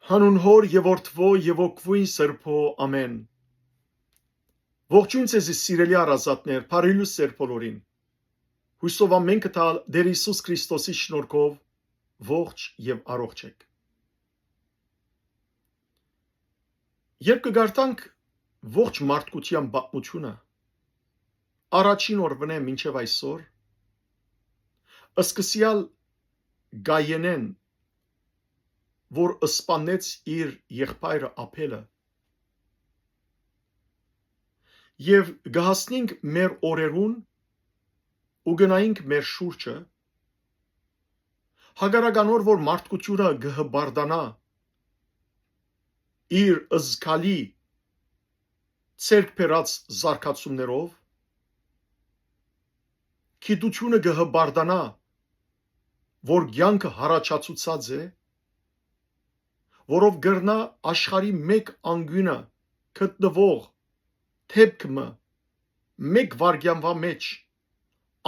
Հանուն Հոր եւ Որդվո եւ Օգվույն Սրբո ամեն։ Ողջույն ձեզ սիրելի առազատներ, բարելույս ձեր բոլորին։ Հույսով ամենքը տալ Տեր Հիսուս Քրիստոսի շնորհքով ողջ եւ առողջ եք։ Երբ կգարտանք ողջ մարդկության պատմությունը, առաջին օրվանե մինչև այսօր, սկսյալ Գայենեն, որ սպանեց իր եղբայրը Աբելը, եւ գահասնենք մեր օրերուն ու գնայինք մեր շուրջը, հագարականոր որ մարդկությունը գհբարդանա իր զգալի ցերկ բերած զարգացումներով, գիտությունը գհբարդանա, որ կյանքը հարաճացուցած է, որով գրնա աշխարհի մեկ անգյունը գտնվող թեփքը մեկ վարքյանվա մեջ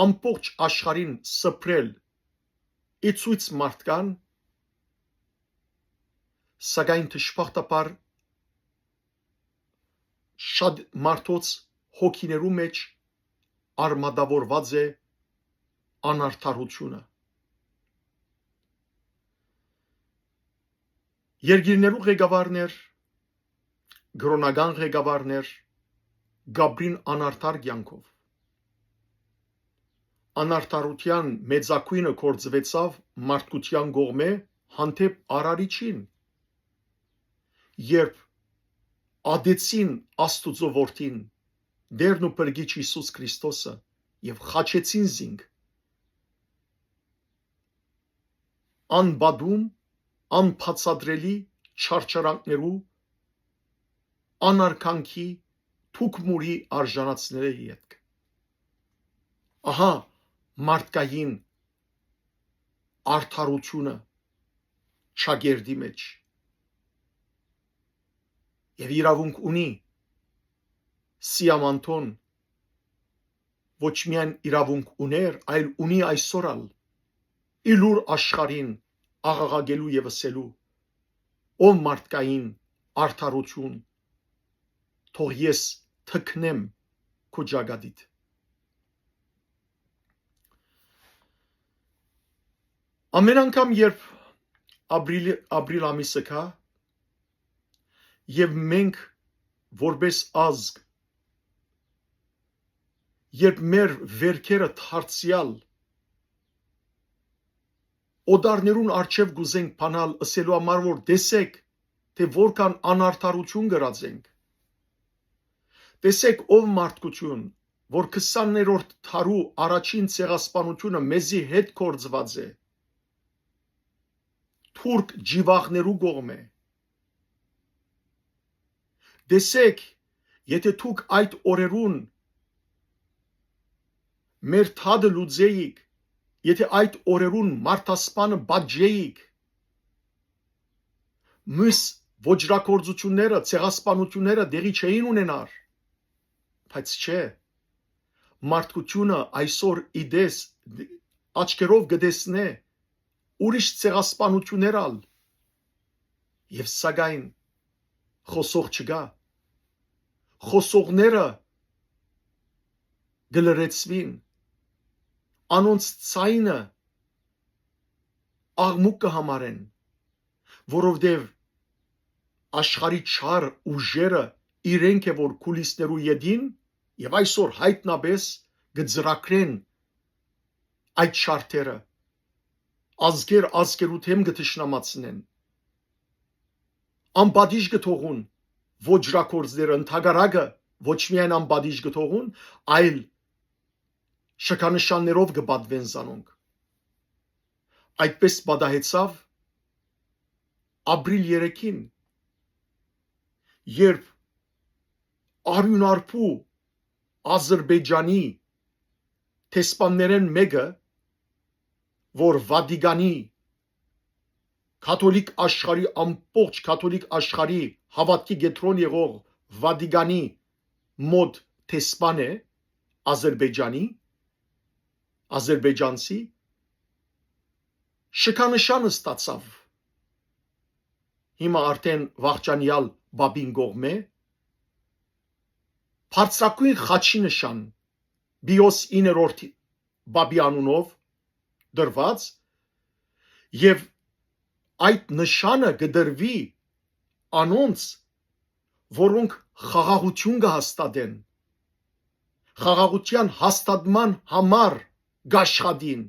ամբողջ աշխարհին սփրել իցույց մարդկան, սակայն դժբախտաբար շատ մարդոց հոգիներու մեջ արմատավորված է անարդարությունը։ Երկիրներու ղեկավարներ, գրոնական ղեկավարներ գաբրին անարդար կյանքով։ Անարդարության մեծակույնը կործվեցավ մարդկության կողմէ հանդեպ արարիչին, երբ ադեցին Աստուծո որդին, Տերն ու Փրկիչ Հիսուս Քրիստոսը եւ խաչեցին զինք անբադում, անբացատրելի չարչարանքներու, անարքանքի, թուքմուրի արժանացների հետ։ Ահա մարդկային արդարությունը ճագերդի մեջ եւ իրավունք ունի Սիամանթոն ոչ միայն իրավունք ուներ, այլ ունի այսօրալ իլուր աշխարհին աղաղակելու եւ ասելու ով մարդկային արդարություն թող ես թքնեմ քո ճակատիդ։ Ամեն անգամ երբ ապրիլ ամիսը կա եւ մենք որպես ազգ երբ մեր վերքերը դարձյալ օդարներուն արչև գուզենք բանալ ասելու համար որ տեսեք թե որքան անարդարություն գրածենք, տեսեք ով մարդկություն որ 20-րդ դարու առաջին ցեղասպանությունը մեզի հետ կործված է թուրք ջիվախներու կողմէ, տեսեք եթե դուք այդ օրերուն մեր թադը լուծեիք, եթե այդ օրերուն մարդասպանը բաժեիք, մյուս ոճրագործությունները, ցեղասպանությունները դեղի չէին ունենար, բայց չէ, մարդկությունը այսօր իդես աչքերով գտեսնե ուրիշ ցեղասպանություններ ալ եւ սակայն խոսող չկա, խոսողները գլրեցվին, անոնց ցայնը աղմուկ կհամարեն, որովհետև աշխարհի չար ուժերը իրենք է որ քուլիսներու յետին եւ այսօր հայտնաբես գծրակրեն այդ շարթերը ազգերու թեմ գտշնամացնեն անպատիժ գթողուն ոճրագործները ընդհանրակը ոչ միայն անպատիժ գթողուն այլ շքանշաններով կպատվեն զանոնք այդպես պատահեցավ ապրիլ 3-ին երբ արյունարփու Ադրբեջանի տեսփաններեն մեկը որ Վատիկանի կաթոլիկ աշխարհի ամբողջ կաթոլիկ աշխարհի հավատքի կենտրոն եղող Վատիկանի մոտ տեսփան է ադրբեջանցի շքանշանը ստացավ հիմա արդեն վաղճանյալ բաբին գողմե, բարձրակույն խաչի նշան Բիոս 9-րդ բաբի անունով դրված եւ այդ նշանը կդրվի անոնց, որոնք խաղաղություն կհաստատեն, խաղաղության հաստատման համար գաշխատին,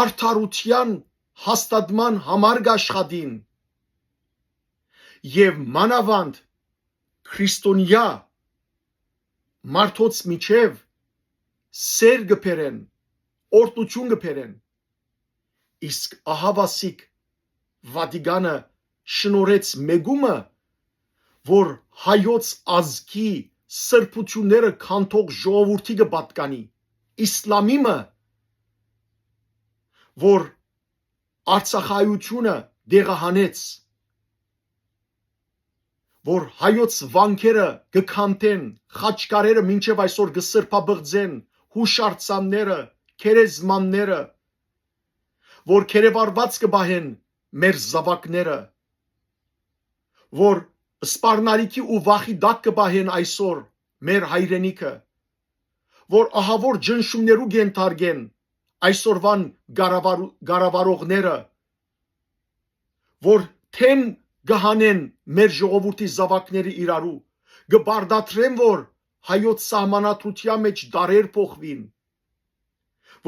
արդարության հաստատման համար գաշխատին եւ մանավանդ քրիստոնյա մարդոց միջև սեր գբերեն, օրտություն գբերեն, իսկ ահավասիկ Վատիկանը շնորհեց մեգումը, որ հայոց ազգի սրբությունները քանթող ժողովրդի կպատկանի, իսլամիմը, որ արցախայությունը դեղահանեց, որ հայոց վանքերը կքանթեն, խաչկարերը մինչև այսօր կսրբաբղձեն, հուշարձանները, քերեզմանները, որ քերեվարված կբահեն մեր զավակները, որ սպառնալիքի ու վախի դակ կբահեն այսօր մեր հայրենիքը, որ ահավոր ջնշումներու կենթարկեն այսօրվան գարավարողները, որ թեմ գահանեն մեր ժողովրդի զավակները իրարու, կբարդատրեն, որ հայոց սահմանադրության մեջ դարեր փոխվին,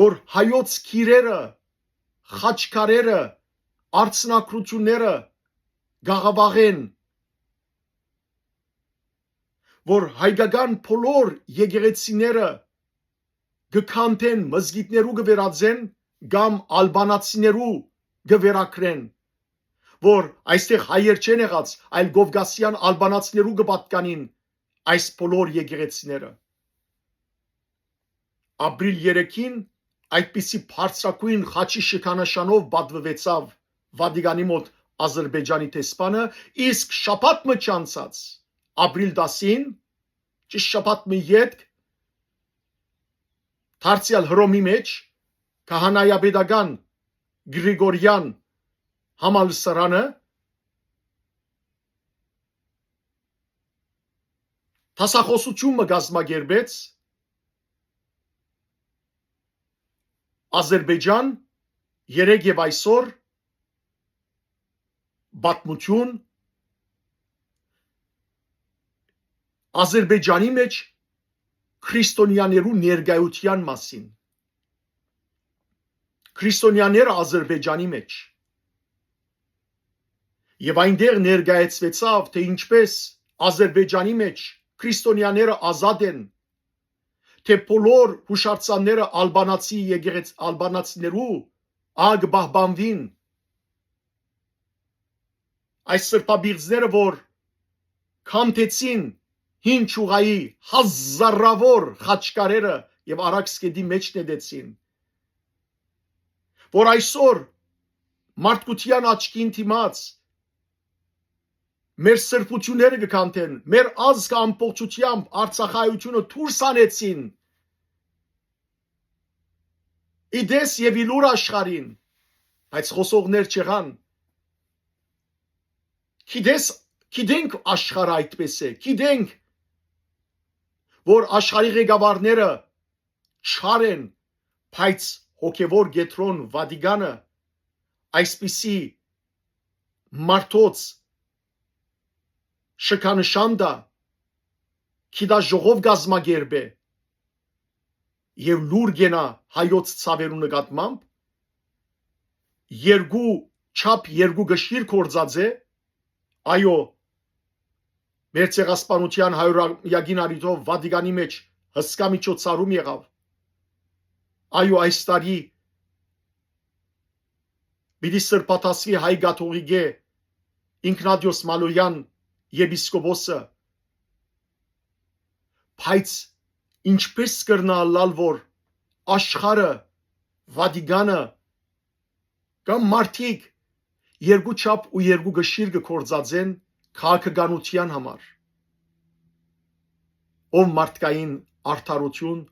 որ հայոց քիրերը, խաչքարերը, արցնակրությունները գաղավաղեն, որ հայկական բոլոր եկեղեցիները գքանթեն, մզգիթներու գվերածեն կամ ալբանացիներու գվերակրեն, որ այստեղ հայեր չեն եղած, այլ գովգասյան ալբանացիներու գպատկանին այս բոլոր եկեղեցիները։ Ապրիլ 3-ին այդպիսի բարձրակույն խաչի շքանշանով բադվվեցավ Վատիկանի մոտ Ադրբեջանի տեսփանը, իսկ շաբաթ մը չանցած ապրիլ 10-ին ճիշտ շաբաթ մը յետք դարձյալ հռոմի մեջ քահանայապետական Գրիգորյան համալսարանը դասախոսություն կազմակերպեց Ադրբեջան երեկ եւ այսօր բացմություն Ադրբեջանի մեջ քրիստոնյաներու ներկայության մասին, քրիստոնյաները Ադրբեջանի մեջ եւ այնտեղ ներկայացվեցավ, թե ինչպես Ադրբեջանի մեջ քրիստոնյաները ազատ են, թե բոլոր հուշարձանները ալբանացի ալբանացիներու ագ բահբանվին, այս սրբաբիղձները, որ քամթեցին հին ճուղայի հազարավոր խաչկարերը եւ արաքսկեդի մեջ նետեցին, որ այսօր մարդկության աչքին դիմաց մեր սրբությունները կքանթեն, մեր ազգը ամբողջությամբ արցախայությունը դուրս անեցին իդես եւ իլուր աշխարհին, բայց խոսողներ չեղան, գիտենք աշխարհը այդպես է, գիտենք, որ աշխարհի ղեկավարները չար են, բայց հոգևոր գետրոն Վատիկանը այսպիսի մարդոց շքանշան դա քիդա ժողով գազմագերբե եւ լուր գենա հայոց ցավերու նկատմամբ երկու չափ երկու գշիր կորձած է, այո, մեր ցեղասպանության 100-յակին արիթով Վատիկանի մեջ հսկա միջոցառում եղավ, այո, այս տարի պիտի սրբաթասվի հայ կաթողիկե Ինքնադիոս Մալոյան եպիսկոպոսը, բայց ինչպես կրնալալ, որ աշխարհը Վատիկանը կամ մարդիկ երկու չափ ու երկու գշիր կորձածեն քաղաքականության համար, ով մարդկային արդարություն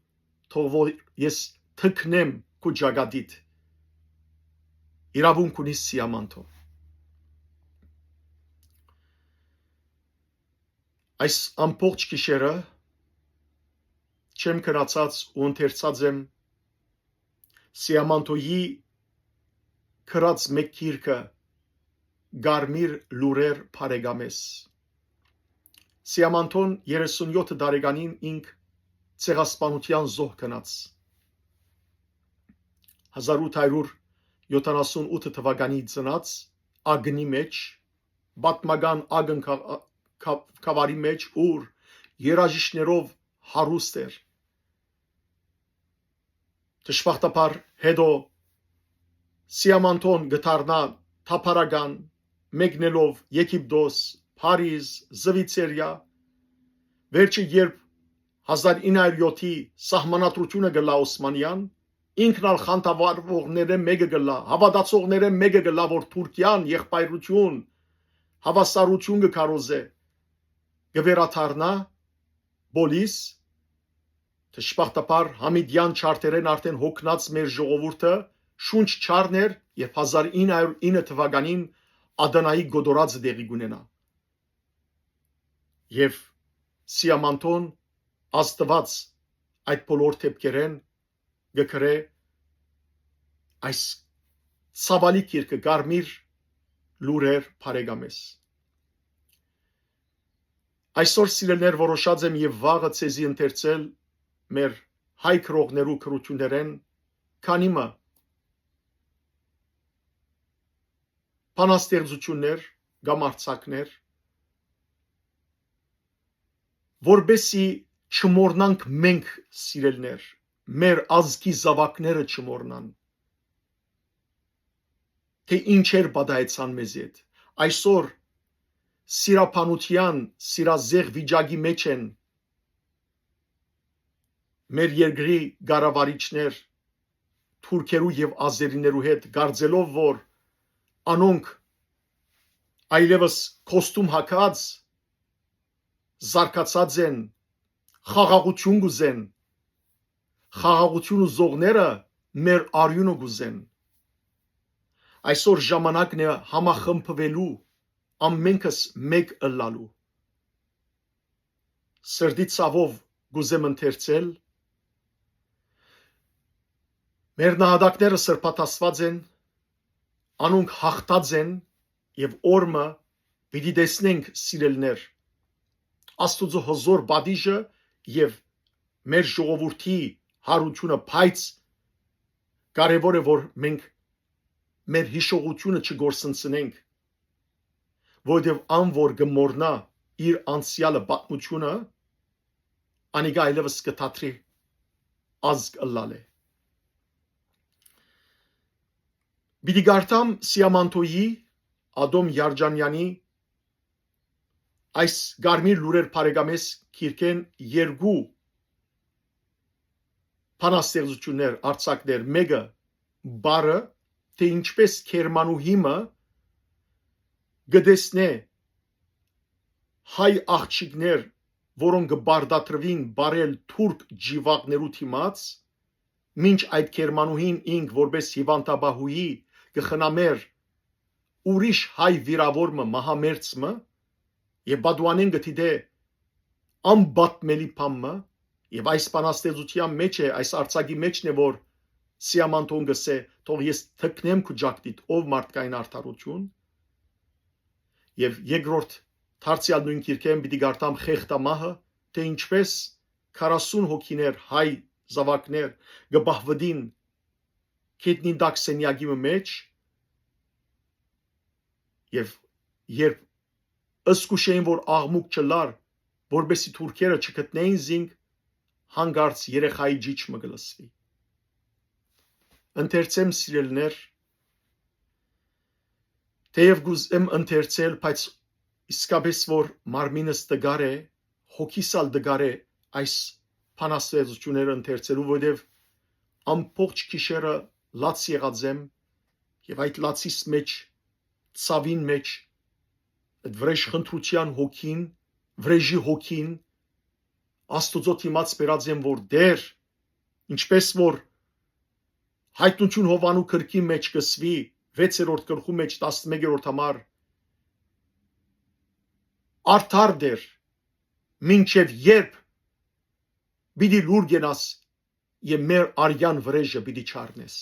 թող որ ես թքնեմ քու ջագադիդ իրավունք ունի սիամանթով Այս ամբողջ գիշերը չեմ քնացած ու ընթերցած եմ Սիամանթոյի քրած մեկ գիրքը Գարմիր լուրեր Փարեգամես։ Սիամանթոն 37 տարեկանին ինք ցեղասպանության զոհ գնաց։ 1878 թվականի ծնած ագնի մեջ բատմական ագն կավարի մեջ ուր երաժիշտներով հարուստ էր։ Դժբախտաբար հետո Սիամանթոն գտարնա թափարական մեկնելով Եգիպտոս, Փարիզ, Զվիցերիա, վերջը երբ 1907-ի սահմանադրությունը գլա Օսմանյան, ինքն ալ խանդավառողները մեկը գլա, հավատացողները մեկը գլա, որ Թուրքիան եղբայրություն, հավասարություն կկարոզե, գվերաթարնա բոլիս, դժբախտաբար Համիդյան չարտերեն արդեն հոգնած մեր ժողովուրդը շունչ չառներ, երբ 1909 թվականին Ադանայի գոդորածը դեղի գունենա։ Եվ Սիամանթոն աստված այդ բոլոր թեփքերեն գկրե այս ցավալի գիրքը Գարմիր լուրեր Փարեգամես։ Այսօր սիրելներ որոշած եմ եւ վաղը ցեզի ընթերցել մեր հայ քրողներու քրություններեն քանիմը բանաստեղծություններ կամ արձակներ, որբեսի չմոռնանք մենք սիրելներ, մեր ազգի զավակները չմոռնան, թե ինչեր բադայեցան մեզ հետ։ Այսօր սիրապանության, սիրազեղ վիճակի մեջ են մեր երկրի գարավարիչներ թուրքերու եւ ազերիներու հետ գարձելով, որ անոնք այլևս կոստում հագած զարգացած են, խաղաղություն գուզեն, խաղաղություն ուզողները մեր արյունը գուզեն։ Այսօր ժամանակն է համախմբվելու, ամենքս մեկ ըլլալու։ Սրդի ցավով գուզեմ ընթերցել մեր նահատակները սրբատասված են, անոնք հաղթած են եւ օրը պիտի տեսնենք սիրելներ Աստուծո հզոր բադիժը եւ մեր ժողովրդի հարությունը, բայց կարևոր է որ մենք մեր հիշողությունը չգործընծնենք, որովհետեւ անոր գմորնա իր անցյալը պատմությունը անիգա այլևս կթատրի ազգ ըլլալ է։ Պիտի գարտամ Սիամանթոյի Ադոմ Յարջանյանի այս Գարմիր լուրեր Փարեգամես գիրքեն երկու բանաստեղծություններ, արձակներ, մեկը բարը, թե ինչպես Քերմանուհիմը գտեսնե հայ աղջիկներ, որոնք կբարդատրվին բարել թուրք ջիվաղներու թիմաց, մինչ այդ Քերմանուհին ինք որպես հիվանդաբահուի կխնամեր ուրիշ հայ վիրավորը մահամերձը եւ բադուանեն գտիդե անբատմելի փամը եւ այս բանաստեղծության մեջ է, այս արձակի մեջն է, որ Սիամանթոն գսե թող ես թքնեմ քու ջակտիտ ով մարդկային արդարություն եւ երկրորդ դարձյալ նույն գիրքեն պիտի գարտամ խեղտամահը, թե ինչպես 40 հոգիներ հայ զավակներ գբահվդին քետնին դաքսենյակի մեջ եւ երբ ըսկուշեին որ աղմուկ չլար, որբեսի թուրքերը չգտնեին զինք, հանգարց երեխայի ջիջը գլսվի։ Ընթերցեմ սիրելներ, թեև գուզեմ ընթերցել, բայց իսկապես որ մարմինս դգար է, հոգիսալ դգար է այս բանաստեղծությունները ընթերցելու, որովհետև ամբողջ գիշերը լաց եղած եմ եւ այդ լացիս մեջ, ցավին մեջ այդ վրեժխնդրության հոգին, վրեժի հոգին Աստուծո դիմաց բերած եմ, որ դեր ինչպես որ հայտնություն Հովանու գրքի մեջ կսվի 6-րդ գլխու մեջ 11-րդ համար արդար դեր մինչև երբ պիտի լուր գնաս եւ մեր արյան վրեժը պիտի չառնես։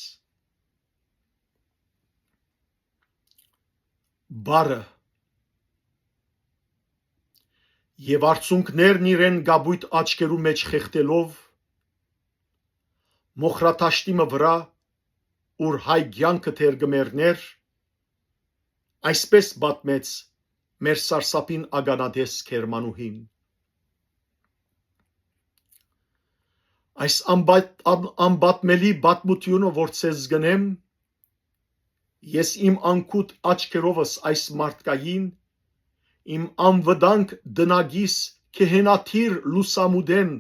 Բարը եւ արցունքներն իրեն գաբույտ աչքերու մեջ խեղտելով մոխրատաշտիմը վրա ուր հայ կյանքը թեր գմերներ, այսպես պատմեց մեր սարսափին ագանադես Քերմանուհին։ Այս անբատմելի պատմությունը, որ ցեզ գնեմ, ես իմ անքուտ աչքերովս այս մարդկային, իմ անվտանգ դնագիս քեհենաթիր լուսամուդեն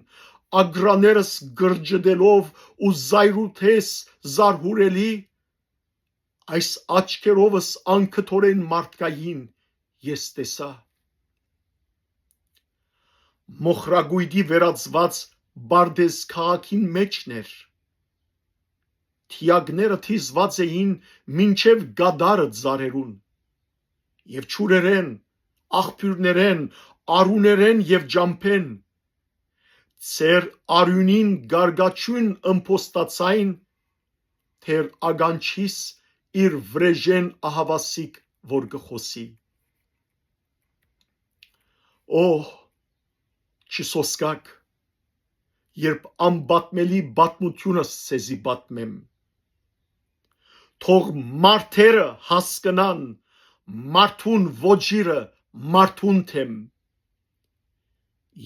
ագրաներս գրջդելով ու զայրութես զարհուրելի, այս աչքերովս անքթորեն մարդկային ես տեսա։ Մոխրագույդի վերածված Բարդես քաղաքին մեջներ, թիագները թիզված էին մինչև գադարը ձարերուն, եւ չուրերեն, աղբյուրներեն, արուներեն եւ ջամփեն, ծեր արյունին գարգաչուն ըմփոստացայն, թեր ագանչիս իր վրեժեն ահավասիկ, որ գխոսի։ Օհ, չսոսկակ, երբ անբատմելի պատմությունս ցեզի պատմեմ, թող մարդերը հասկնան մարդուն ոչիրը մարդուն թեմ,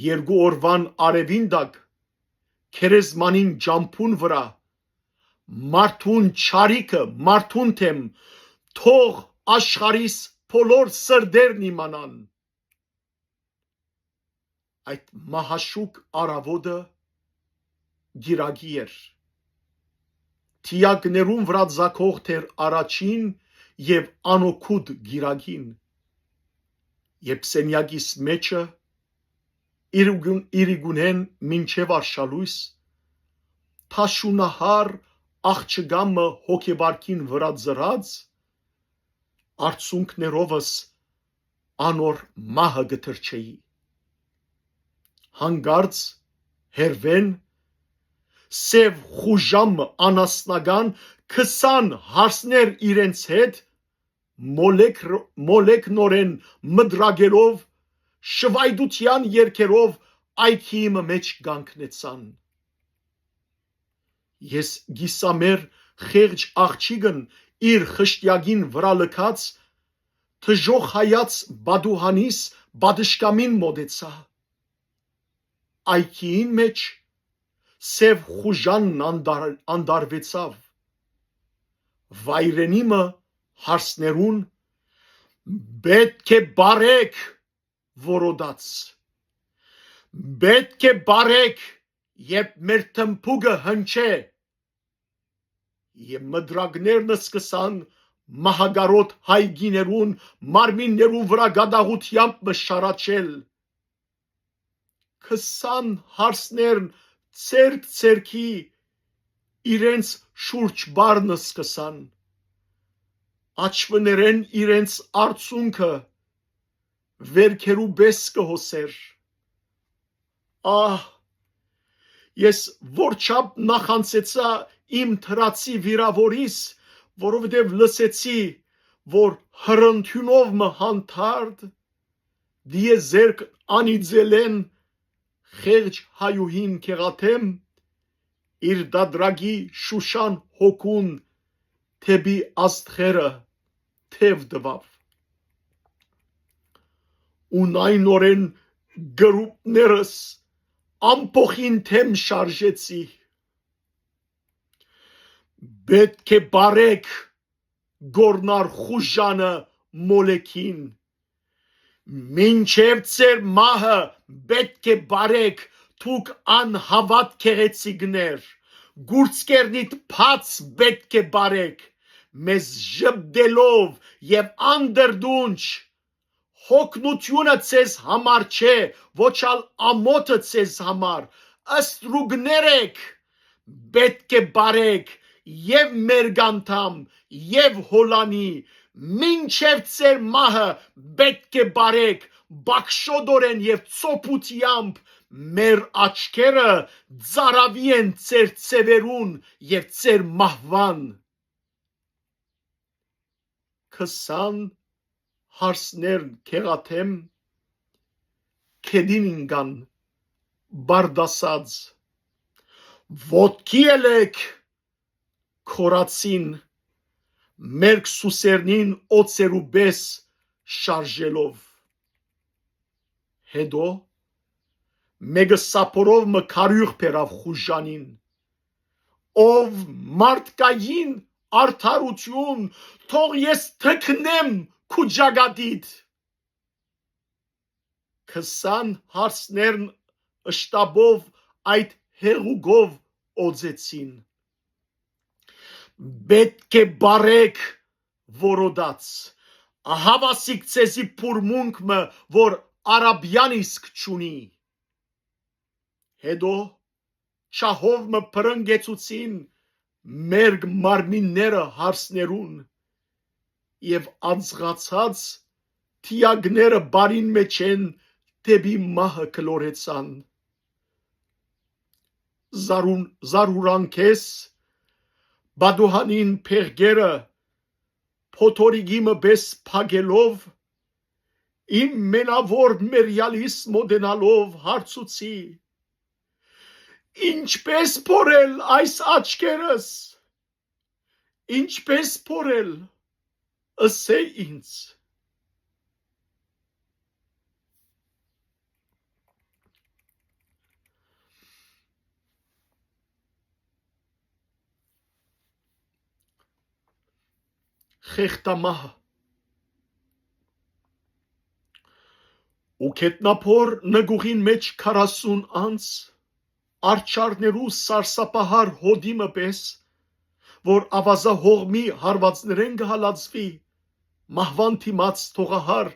երկու օրվան արևին դակ քերեզմանին ջամփուն վրա մարդուն չարիքը մարդուն թեմ, թող աշխարհիս բոլոր սրդերն իմանան։ Այդ մահաշուկ արավոտը գիրագի էր, թիակներուն վրա ձակող թեր առաջին եւ անօգուտ գիրագին, երբ սենյակիս մեջը իրիգունեն մինչև արշալույս, թաշունահար աղջգամը հոգեբարքին վրա ձրած, արցունքներովս անոր մահը գտրչեի։ Հանգարց հերվեն սև խուժամը անասնական 20 հարսներ իրենց հետ մոլեքնորեն մդրագելով շվայդության երգերով այքիմը մեջ գանքնեցան։ Ես գիսամեր խեղճ աղջիկն իր խշտյագին վրա լքած թժող հայաց բադուհանիս բադշկամին մոտեցա։ Այքիին մեջ սև խուժանն անդարվեցավ, վայրենիմը հարսներուն պետք է բարեք որոդաց, պետք է բարեք, երբ մեր թմփուկը հնչե, եւ մդրագներն սկսան մահագարոտ հայգիներուն մարմիններուն վրա գադաղությամբ մշարաչել, 20 հարսներն ցերկ-ցերքի իրենց շուրջ բառնը սկսան, աչվներեն իրենց արցունքը վերքերու բես կհոսեր։ Ահ, ես որչափ նախանցեցա իմ թրացի վիրավորիս, որովհետև լսեցի, որ հրընդյունով մը հանդարտ, դիեզերք անիձելեն խեղճ հայուհին կեղաթեմ, իր դադրագի շուշան հոգուն թեպի աստղերը թև դվավ։ Ունայնորեն գրուպներս ամփոխին թեմ շարժեցի։ Պետք է բարեք գորնար խուժանը մոլեքին, մինչև ծեր մահը պետք է բարեք թուք անհավատ քեղեցիկներ, գուրցկերնիտ փած պետք է բարեք, մեզ ժպտելով եւ անդրդունչ, հոգնությունը ցեզ համար չէ, ոչ ալ ամոթը ցեզ համար, ըստրուգներեք, պետք է բարեք եւ մերգանտամ եւ հոլանի, մինչև ծեր մահը պետք է բարեք բաքշոդորեն եւ ծոպուտյամբ մեր աչքերը ծարավի են ծեր ծևերուն եւ ծեր մահվան 20 հարսներ քեղաթեմ քեդինինգան բարդասած ոտքի ելեք քորացին մերկ սուսերնին օծերու բես շարժելով հետո մեկը սապորով մը քարյուղ բերավ խուժանին ով մարդկային արդարություն թող ես թքնեմ քու ջագադիդ 20 հարսներն ըշտաբով այդ հեղուգով օձեցին պետք է բարեք որոդած հավասիկ ցեզի փուրմունքը որ արաբյան իսկ ճունի հետո շահով մը փրնգեցուցին մերգ մարմինները հարսներուն եւ անցղացած թիագները բարին մեջ են դեպի մահը կլորեցան զարուրանքես բադուհանին փեղգերը փոթորիգիմը բես փագելով իմ մենավոր մերյալիս մոդենալով հարցուցի ինչպես փորել այս աչքերս ինչպես փորել ըսե ինձ խեղտամահ ու կետնափոր նգուղին մեջ 40 անց արջարներու սարսափահար հոդիմը պես որ ավազա հողմի հարվածներեն գհալածվի մահվան թիմած թողահար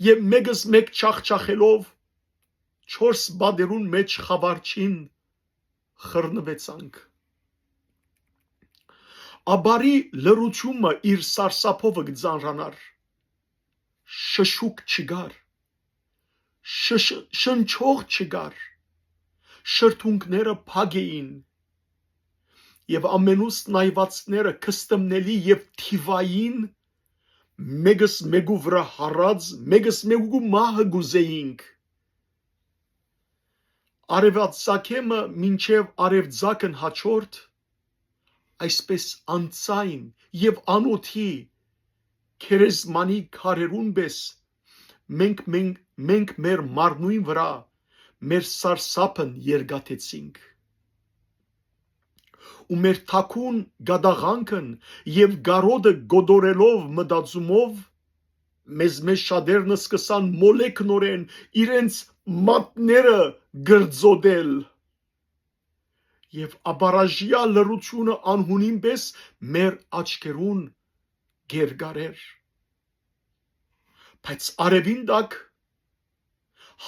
եւ մեգս մեկ չախչախելով 4 բادرուն մեջ խավարչին խռնվեցանք Աբարի լրությունը իր սարսափովը գծանրանար շշուկ չգար շնչող չգար շրթունքները փակ էին եւ ամենուս նայվածները կստմնելի եւ թիվային մեգս մեգու վրա հարած մեգս մեգու մահը գուզեինք արևածագեմը մինչև արևձակն հաջորդ այսպես անցային եւ անոթի քերեզմանի քարերուն պես մենք մեր մարմնույն վրա մեր սարսափն երգաթեցինք ու մեր թակուն գադաղանքն եւ գարոդը գոդորելով մտածումով մեզ շատերն սկսան մոլեքնորեն իրենց մատները գրձոդել եւ աբարաժյա լրությունը անհունին պես մեր աչքերուն գերգարեր բայց արևին տակ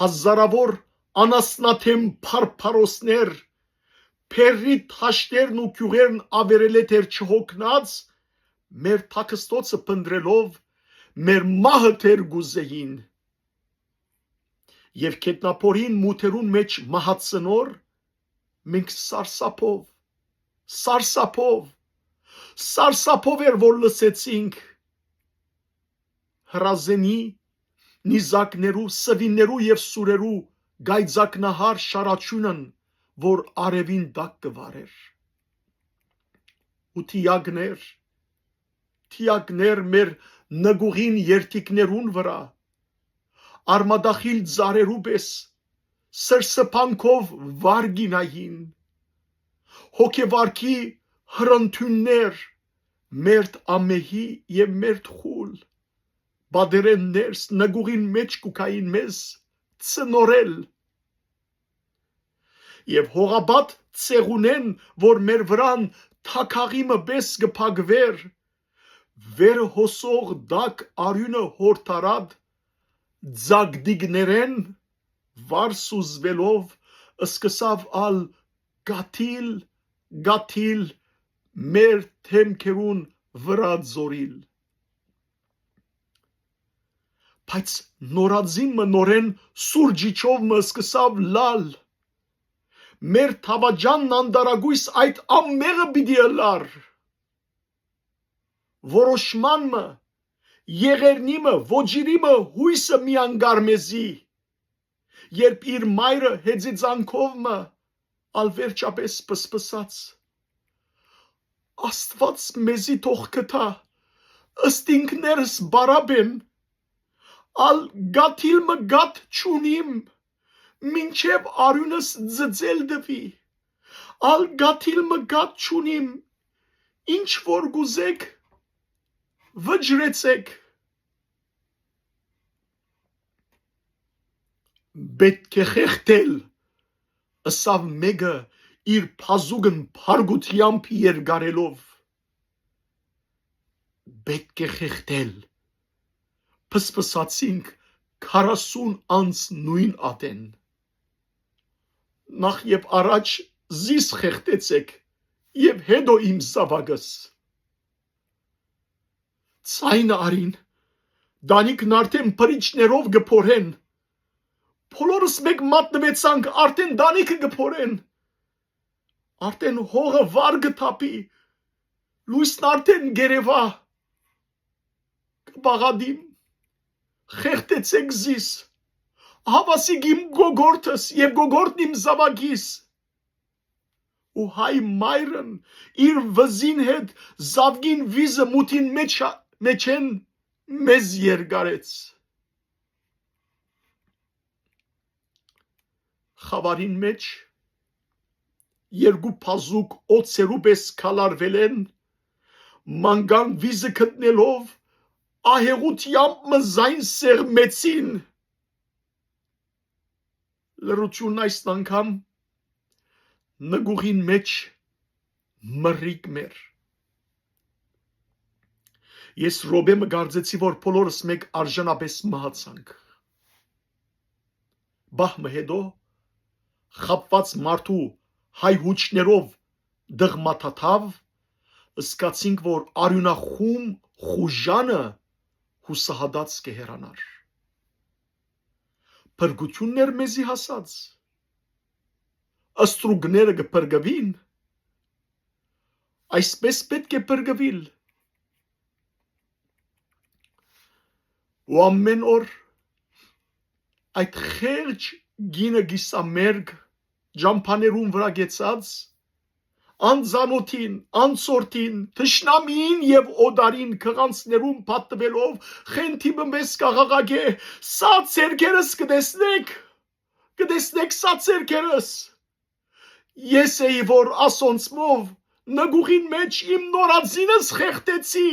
հազարավոր անասնաթեմ փարփարոսներ փերի թաշտերն ու քյուղերն ավերել է թեր չհոգնած մեր թակստոցը փնդրելով մեր մահը թեր գուզեին եւ կետնապորին մութերուն մեջ մահացնոր մենք սարսափով էր որ լսեցինք հրազենի նիզակներու սվիներու եւ սուրերու գայձակնահար շարաչունն որ արևին տակ կվարեր ու թիագներ մեր նգուղին երթիկներուն վրա արմադախիլ ծարերու պես սրսփանքով վարգինային հոգեվարքի հրընթուններ մերտ ամեհի եւ մերտ խուլ բادرեն ներս նգուղին մեջ կուքային մեզ ծնորել եւ հողաբատ ցեղունեն որ մեր վրան թակաղիմը պես գփագվեր վեր հոսող դակ արյունը հորթարad ձագդիգներեն վարսուզվելով սկսավ ալ գաթիլ մեր թեմքերուն վրա ձորիլ բայց նորածինը նորեն սուրջիչով մը սկսավ լալ։ Մեր թավաջանն անդարագույս այդ ամմեղը պիտի լար։ Որոշմանը, եղերնիմը, ոջիրիմը հույսը միան գարմեզի, երբ իր մայրը հեծիծանքովմը ալ վերջապես պսպսած։ Աստված մեզի թող կտա, ըստ ինքներս բարաբեն, ալ գաթիլմը գաթ չունիմ, մինչև արյունս ձծել դվի, ալ գաթիլմը գաթ չունիմ, ինչ որ գուզեք, վջրեցեք։ Պետք է խեղդել, ըսավ մեկը իր փազուգն փարգությամբ երգարելով։ Պետք է խեղդել, փսպսացինք 40 անց նույն ատեն։ Նախ եւ առաջ զիս խեղդեցեք եւ հետո իմ զավակս։ Ցայնը արին, դանիքն արդեն պրիչներով գփորեն, բոլորս մեկ մատնվեցանք, արդեն դանիքը գփորեն, արդեն հողը վար գթափի, լույսն արդեն գերեվա, կբաղադիմ, խեղդեցեք զիս, հավասիկ իմ գոգորտս եւ գոգորտն իմ զավակիս։ Ու հայ մայրն իր վզին հետ զավգին վիզը մութին մեջեն մեզ երգարեց։ Խավարին մեջ երկու փազուկ օծերու պես քալարվել են, մանգան վիզը գտնելով ահեղությամբ մզայն սեղմեցին։ Լրությունն այս անգամ նգուղին մեջ մռիկ մեր։ Ես ռոբեմը գարձեցի, որ բոլորս մեկ արժանապես մահացանք։ Բահմը հետո խապված մարդու հայհուչներով դղմաթաթավ, սկացինք, որ արյունախում խուժանը հուսահատած կհերանար։ Փրկություններ մեզի հասած, աստրուգները կփրկվին, այսպես պետք է փրկվիլ։ Ու ամեն օր այդ խեղճ գինը գիսամերգ ջամփաներուն վրա գեցած, անձանոթին, անցորդին, թշնամին եւ օդարին քղանցներուն պատվելով խենթիբը մեզ կաղաղագե, սա ցերկերս կտեսնեք սա ցերկերս։ Ես էի որ ասոնցմով նգուղին մեջ իմ նորածինս խեղդեցի։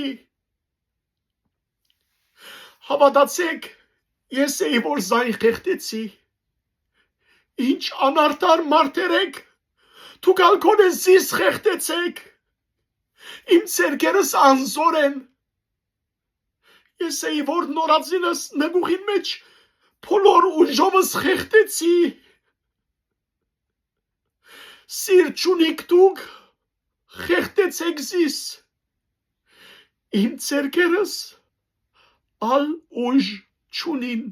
Հավատացեք, ես էի որ զայն խեղդեցի։ Ինչ անարտար մարդեր եք, դուք ալքոնը զիս խեղդեցեք, իմ ցերկերս անզոր են։ Ես էի որ նորածինս նգուղին մեջ բոլոր ուժովս խեղդեցի։ Սիրտ չունիք դուք, խեղդեցեք զիս, իմ ցերկերս ալ ուժ չունին։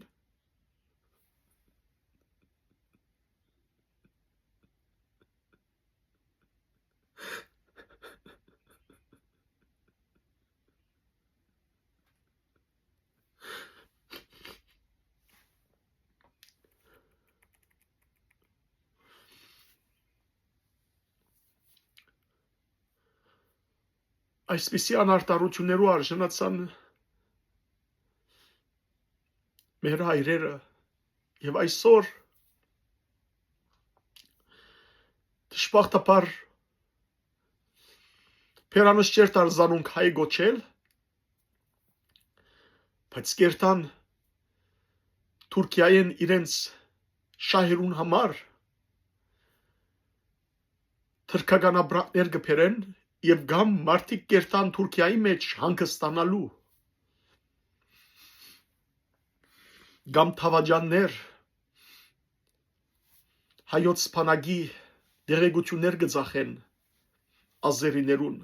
Այսպիսի անարտարություններու արժանացան մեր հայրերը եւ այսօր դժբախտաբար Փերանոս չէր տարզանունք հայ գոչել, բայց կերտան Թուրքիայեն իրենց շահերուն համար թրքականաբրակներ գբերեն եւ գամ մարդիկ կերտան Թուրքիայի մեջ հանգստանալու, գամ թավաջաններ հայոց սփանագի դեղեցություններ գծախեն ազերիներուն։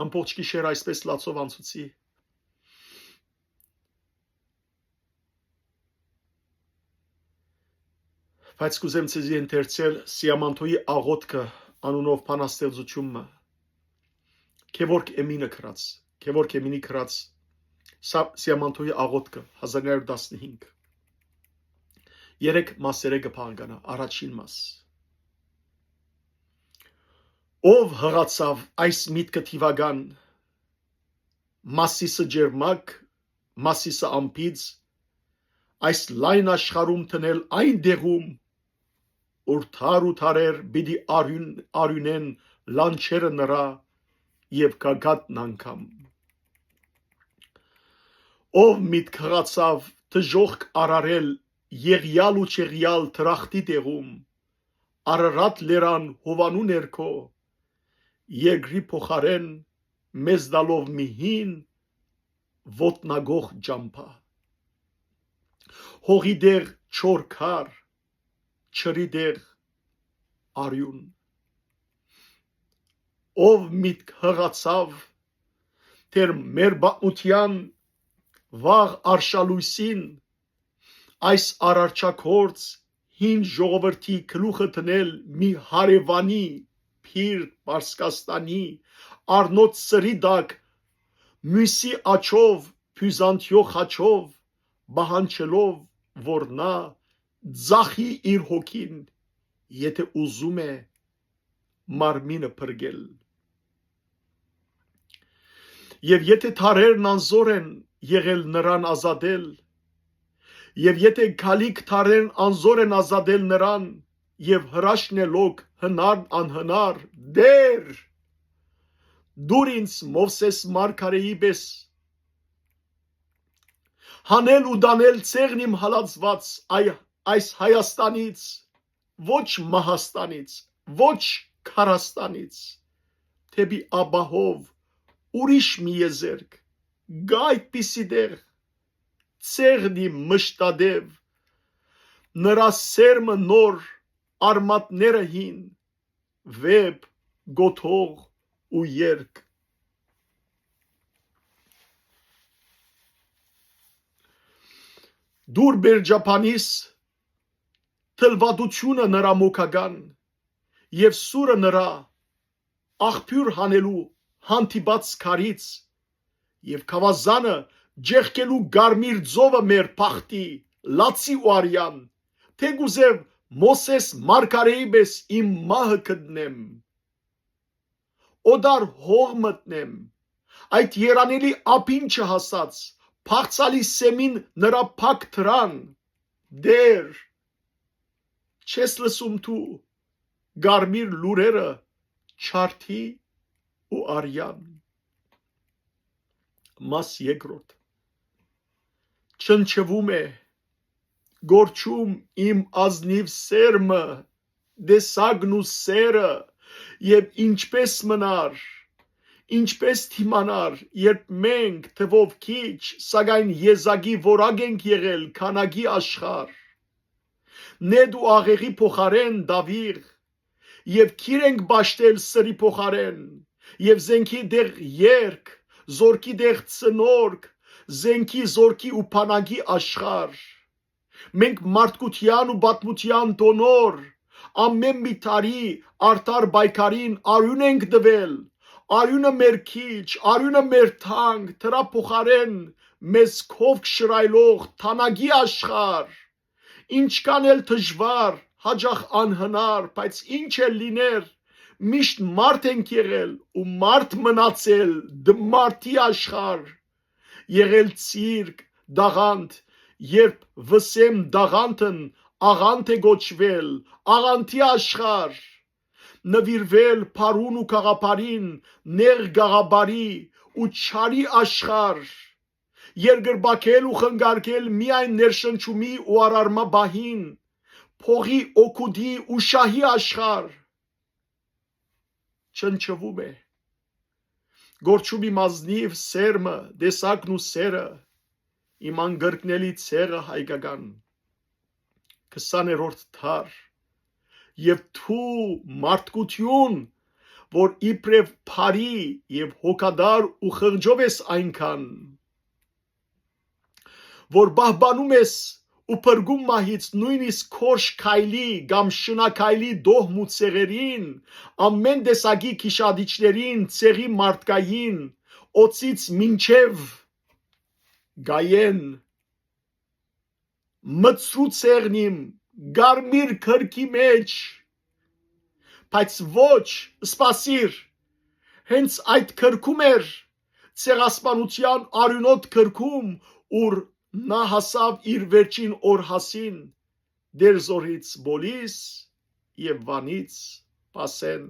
ամբողջ գիշեր այսպես լացով անցուցի։ Բայց կուզեմ ցեզի ընթերցել Սիամանթոյի աղոթքը անունով բանաստեղծությունը։ Քևորգ Էմինը գրած, Քևորգ Էմինի գրած Սիամանթոյի աղոթքը 1915։ Երեք մասերը կփանգանա, առաջին մաս։ Ով հղացավ այս միտքը թիվական, Մասիսը ջերմակ, Մասիսը ամպից, այս լայն աշխարհում տնել այն դեղում, որ թար ու թարեր բիդի արյունեն լանչերը նրա եւ գագաթն անգամ։ Ով միտք հղացավ դժոխք արարել եղյալ ու չեղյալ թրախտի տեղում, Արարատ լերան Հովանու ներքո, երկրի փոխարեն մեզ դալով մի հին ոտնագող ջամփա։ Հողի դեղ չոր քար, չրի դեղ արյուն։ Ով միտք հղացավ թեր մեր բաղության վաղ արշալույսին, այս արարչակորց հին ժողովրդի գլուխը տնել մի հարևանի Փիր Պարսկաստանի Արնոտ սրի դակ մյուսի աչով Բյուզանդիո խաչով բահանչելով որ նա ձախի իր հոգին եթե ուզում է մարմինը փրկել եւ եթե թարերն անզոր են եղել նրան ազատել եւ եթե գալիք թարերն անզոր են ազատել նրան եւ հրաշքն է լոկ հնար անհնար դեր դուր ինձ Մովսես մարգարեի պես հանել ու դանել ցեղն իմ հալածված այս Հայաստանից ոչ Մահաստանից ոչ Քարաստանից թեպի Աբահով ուրիշ մի եզերք գա այդպիսի դեղ ցեղն իմ մշտադև նրա սերմը նոր արմատները հին վեբ գոթող ու երկ դուր Բերջափանիս թլվատությունը նրա մոքական եւ սուրը նրա աղբյուր հանելու հանդիպած քարից եւ քավազանը ջեղկելու գարմիր ձովը մեր փախտի լացի ու արյան թե գուզև Մոսես մարգարեի պես իմ մահը գտնեմ օդար հող մտնեմ այդ երանելի ափին չհասած փախցալի սեմին նրա փակ թրան դեր չես լսում դու գարմիր լուրերը չարթի ու արյան մաս երկրորդ չնչվում է գորչում իմ ազնիվ սերմը դեսագն ու սերը եւ ինչպես մնար ինչպես թիմանար երբ մենք թվով քիչ սակայն եզակի որակ ենք եղել քանակի աշխարհ նեդ ու աղեղի փոխարեն դավիղ եւ քիր ենք բաշտել սրի փոխարեն եւ զենքի դեղ երկ զորքի դեղ ծնորք զենքի զորքի ու փանագի աշխարհ մենք մարդկության ու բատմության տոնոր ամեն մի տարի արդար բայկարին արյուն ենք դվել արյունը մեր քիչ արյունը մեր թանկ դրա փոխարեն մեզ քովք շրայլող թանագի աշխարհ ինչքան էլ դժվար հաջող անհնար բայց ինչ էլ լիներ միշտ մարդ ենք եղել ու մարդ մնացել դմարտի աշխարհ եղել ցիրկ դաղանդ երբ վսեմ դաղանտն աղանտ է գոչվել աղանտի աշխարհ նվիրվել փարուն ու գաղափարին ներ գաղաբարի ու չարի աշխարհ երգրբակել ու խնգարկել միայն ներշնչումի ու արարմա բահին փողի օկուդի ու շահի աշխարհ չնչվում է գորչում իմ ազնիվ սերմը դեսակն ու սերը իմ անգրկնելի ցեղը հայկական 20-րդ դար եւ թու մարդկություն որ իբրև փարի եւ հոգադար ու խղճով ես այնքան, որ բահբանում ես ու փրկում մահից նույնիսկ քորշ քայլի կամ շնակայլի դոհմ ու ցեղերին, ամեն տեսակի քիշադիչներին, ցեղի մարդկային, օծից մինչև գայեն, մծրու ցեղնիմ, գարմիր քրքի մեջ, բայց ոչ, սպասիր, հենց այդ քրքում էր ցեղասպանության արյունոտ քրքում, ուր նա հասավ իր վերջին օրհասին, դեր զորից բոլիս եւ վանից պասեն։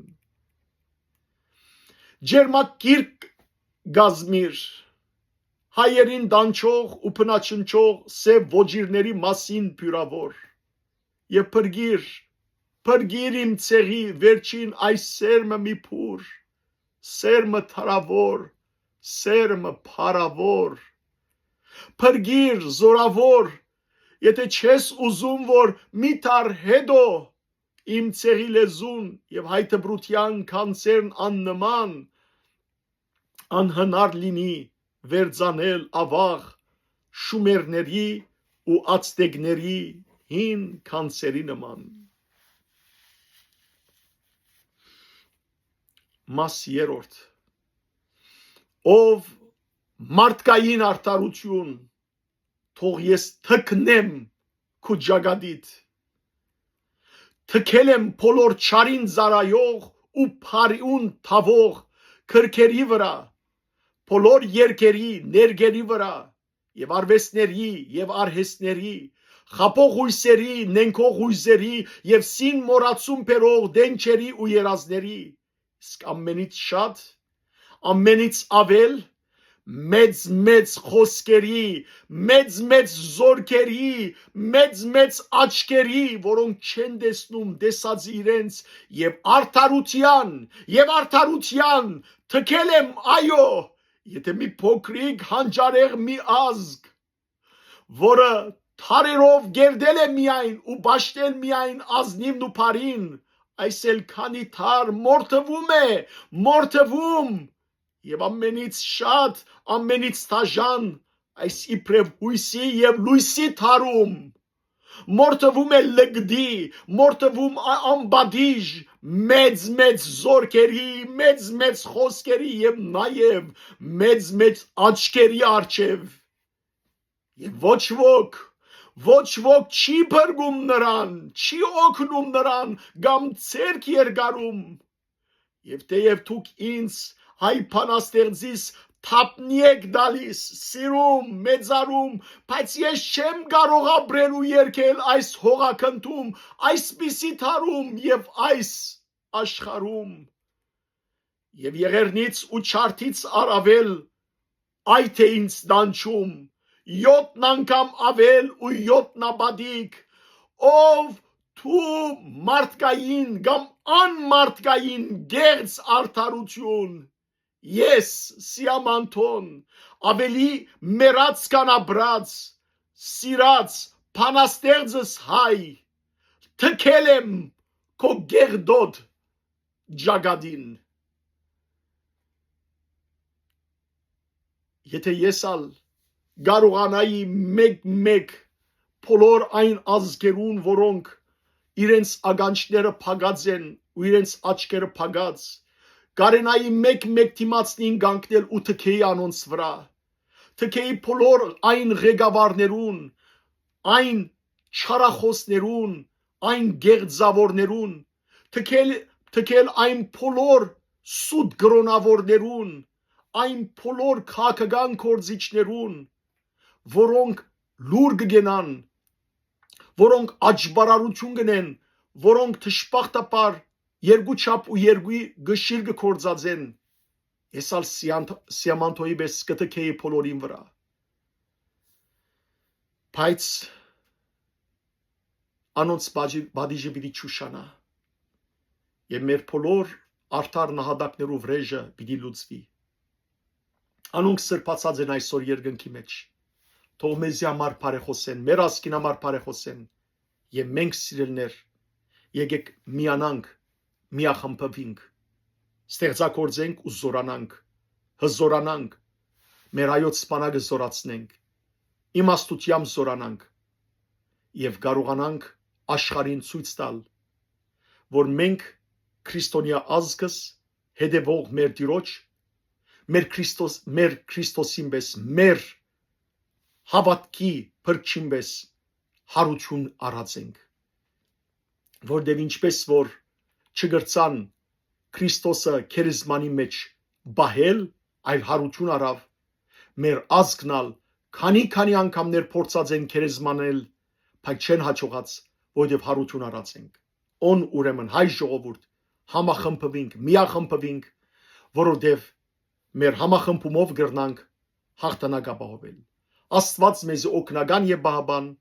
Ջերմակիրք գազմիր, հայերին դանչող ու փնաչնչող սև ոջիրների մասին բյուրավոր եւ փրկիր իմ ցեղի վերջին այս սերմը մի փուր, սերմը թարավոր, սերմը փարավոր, փրկիր զորավոր, եթե չես ուզում, որ մի տար հետո իմ ցեղի լեզուն եւ հայտբրության կանցերն աննման անհնար լինի վերցանել ավաղ շումերների ու ացտեկների հին կանցերի նման։ Մաս երրորդ, ով մարդկային արդարություն, թող ես թքնեմ քու ջագադիդ, թքել եմ բոլոր չարին զարայող ու փարիուն թավող քրքերի վրա, բոլոր երկերի ներգերի վրա եւ արվեստների եւ արհեստների, խապող հույսերի, նենքող հույզերի եւ սին մորացում բերող դենչերի ու երազների, իսկ ամենից շատ, ամենից ավել, մեծ խոսքերի, մեծ զորքերի, մեծ աչքերի, որոնք չեն տեսնում տեսածի իրենց եւ արդարության թքել եմ, այո, եթե մի փոքրիկ հանճարեղ մի ազգ, որը թարերով գերդել է միայն ու բաշտել միայն ազնիվն ու փարին, այս էլ քանի թար մորթվում եւ ամենից շատ, ամենից թաժան, այս իբրև հույսի եւ լույսի թարում, մորթվում է լգդի, մորթվում ամբադիժ, մեծ զորքերի, մեծ խոսքերի եւ նաեւ մեծ աչքերի առջև, եւ ոչ ոք չի բրգում նրան, չի օգնում նրան, կամ ցերկ երկարում, եւ թեև դուք ինձ հայ բանաստեղծիս թափնի եք դալիս, սիրում, մեծարում, բայց ես չեմ կարող ապրել ու երգել այս հողակնդում, այսպիսի թարում եւ այս աշխարհում, եւ եղեռնից ու չարթից առավել, այդ է ինձ դանչում, 7 անգամ ավել ու 7 նաբադիկ, ով թու մարդկային կամ անմարդկային գեղձ արդարություն, ես Սիամանթոն ավելի մեռած կան ապրած, սիրած բանաստեղծս հայ, թքել եմ քո գեղդոտ ջագադին։ Եթե ես ալ կարողանայի մեկ բոլոր այն ազգերուն, որոնք իրենց ականջները փակած են ու իրենց աչքերը փակած, կարենայի մեկ թիմացնին գանկնել ու թքեի անոնց վրա, թքեի բոլոր այն ղեկավարներուն, այն չարախոսներուն, այն գեղձավորներուն, թքել այն բոլոր սուտ գրոնավորներուն, այն բոլոր քաղաքական գործիչներուն, որոնք լուր կգենան, որոնք աճբարարություն գնեն, որոնք թշպախտապար երկու չափ ու երկու գշիր կգործածեն, ես ալ Սիամանթոյի պես կթքեի բոլորին վրա, բայց անոնց բադիժը պիտի չուշանա եւ մեր բոլոր արդար նահատակներու վրեժը պիտի լուծվի։ Անոնք սրբացած են այսօր երկնքի մեջ, թող մեզի համար բարեխոսեն, մեր ազգին համար բարեխոսեն, եւ մենք սիրելներ, եկեք միանանք, միախմբվենք, Ստեղծագործենք ու զորանանք, հզորանանք, մեր հայոց սպանակը զորացնենք, իմաստությամբ զորանանք եւ կարողանանք աշխարհին ցույց տալ, որ մենք քրիստոնյա ազգս հետևող մեր Տիրոջ, մեր Քրիստոսին պես, մեր հավատքի փրկչին պես հարություն արածենք, որտեղ ինչպես որ չգրցան Քրիստոսը քերիզմանի մեջ բահել, այլ հարություն արավ, մեր ազգնալ քանի անգամներ փորձած են քերիզմանել, բայց չեն հաջողած, որտեղ հարություն արածենք։ On ուրեմն հայ ժողովուրդ համախմբվինք, միախմբվինք, որովհետև մեր համախմբումով կրնանք հաղթանակ ապահովել։ Աստված մեզ օգնական եւ բահբան,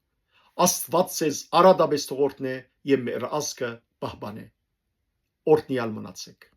Աստված ցեզ արադաբես թողորտնե եւ մեր ազգը պահպանե։ Օրհնյալ մնացեք։